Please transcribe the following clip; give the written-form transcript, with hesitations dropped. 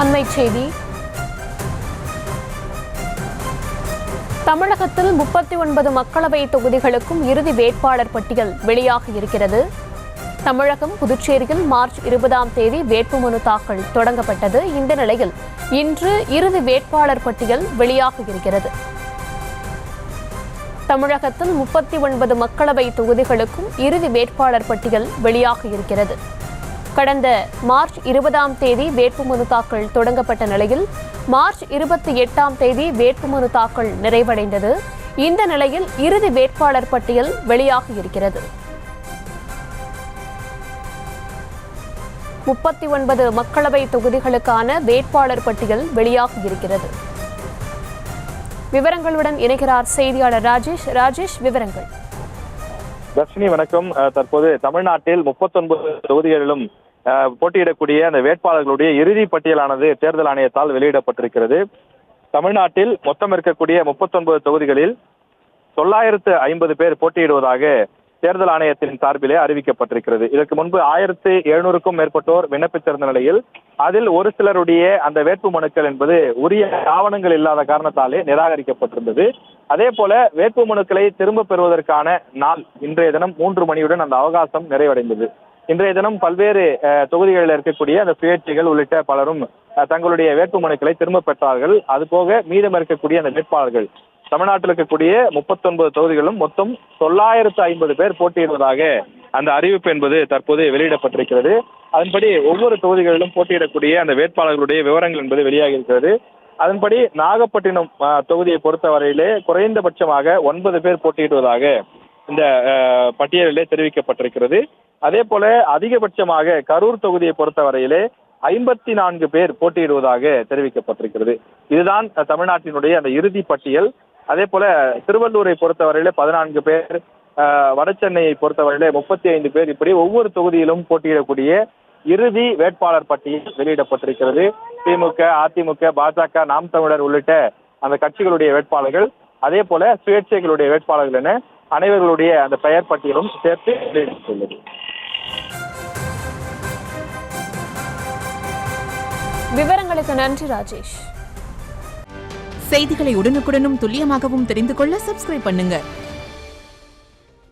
அண்மைச் செய்தி. தமிழகத்தில் 39 மக்களவை தொகுதிகளுக்கும் இறுதி வேட்பாளர் பட்டியல் வெளியாக இருக்கிறது. தமிழகம், புதுச்சேரியில் மார்ச் 20ஆம் தேதி வேட்புமனு தாக்கல் தொடங்கப்பட்டது. இந்த நிலையில் இன்று இறுதி வேட்பாளர் பட்டியல் வெளியாக இருக்கிறது. தமிழகத்தில் 39 மக்களவை தொகுதிகளுக்கும் இறுதி வேட்பாளர் பட்டியல் வெளியாக இருக்கிறது. கடந்த மார்ச் 20ஆம் தேதி வேட்புமனு தாக்கல் தொடங்கப்பட்ட நிலையில் மார்ச் 28ஆம் தேதி வேட்புமனு தாக்கல் நிறைவடைந்தது. இந்த நிலையில் இறுதி வேட்பாளர் பட்டியல் வெளியாக இருக்கிறது. 39 மக்களவை தொகுதிகளுக்கான வேட்பாளர் பட்டியல் வெளியாக இருக்கிறது. விவரங்களுடன் இணைகிறார் செய்தியாளர் ராஜேஷ். ராஜேஷ், விவரங்கள். தர்ஷினி, வணக்கம். தற்போது தமிழ்நாட்டில் 39 தொகுதிகளிலும் போட்டியிடக்கூடிய அந்த வேட்பாளர்களுடைய இறுதி பட்டியலானது தேர்தல் ஆணையத்தால் வெளியிடப்பட்டிருக்கிறது. தமிழ்நாட்டில் மொத்தம் இருக்கக்கூடிய 39 தொகுதிகளில் 950 பேர் போட்டியிடுவதாக தேர்தல் ஆணையத்தின் சார்பிலே அறிவிக்கப்பட்டிருக்கிறது. இதற்கு முன்பு 1700க்கும் மேற்பட்டோர் விண்ணப்பித்திருந்த நிலையில் அதில் ஒரு சிலருடைய அந்த வேட்பு மனுக்கள் என்பது உரிய ஆவணங்கள் இல்லாத காரணத்தாலே நிராகரிக்கப்பட்டிருந்தது. அதே போல வேட்பு மனுக்களை திரும்ப பெறுவதற்கான நாள் இன்றைய தினம் 3 மணியுடன் அந்த அவகாசம் நிறைவடைந்தது. இன்றைய தினம் பல்வேறு தொகுதிகளில் இருக்கக்கூடிய அந்த சுயேட்சைகள் உள்ளிட்ட பலரும் தங்களுடைய வேட்பு மனுக்களை திரும்ப பெற்றார்கள். அதுபோக மீதம் இருக்கக்கூடிய அந்த வேட்பாளர்கள் தமிழ்நாட்டில் இருக்கக்கூடிய 39 தொகுதிகளும் மொத்தம் 950 பேர் போட்டியிடுவதாக அந்த அறிவிப்பு என்பது தற்போது வெளியிடப்பட்டிருக்கிறது. அதன்படி ஒவ்வொரு தொகுதிகளிலும் போட்டியிடக்கூடிய அந்த வேட்பாளர்களுடைய விவரங்கள் என்பது வெளியாகி இருக்கிறது. அதன்படி நாகப்பட்டினம் தொகுதியை பொறுத்தவரையிலே குறைந்தபட்சமாக 9 பேர் போட்டியிடுவதாக இந்த பட்டியலிலே தெரிவிக்கப்பட்டிருக்கிறது. அதே போல அதிகபட்சமாக கரூர் தொகுதியை பொறுத்தவரையிலே 54 பேர் போட்டியிடுவதாக தெரிவிக்கப்பட்டிருக்கிறது. இதுதான் தமிழ்நாட்டினுடைய அந்த இறுதி பட்டியல். அதே போல திருவள்ளூரை பொறுத்தவரையிலே 14 பேர், வடசென்னையை பொறுத்தவரையிலே 35 பேர், இப்படி ஒவ்வொரு தொகுதியிலும் போட்டியிடக்கூடிய இறுதி வேட்பாளர் பட்டியல் வெளியிடப்பட்டிருக்கிறது. திமுக, அதிமுக, பாஜக, நாம் தமிழர் உள்ளிட்ட அந்த கட்சிகளுடைய வேட்பாளர்கள், அதே போல சுயேட்சைகளுடைய வேட்பாளர்கள் என அனைவர்களுடைய அந்த பெயர் பட்டியலும் சேர்த்து வெளியிடப்பட்டுள்ளது. விவரங்களுக்கு நன்றி ராஜேஷ். செய்திகளை உடனுக்குடனும் துல்லியமாகவும் தெரிந்து கொள்ள சப்ஸ்கிரைப் பண்ணுங்க.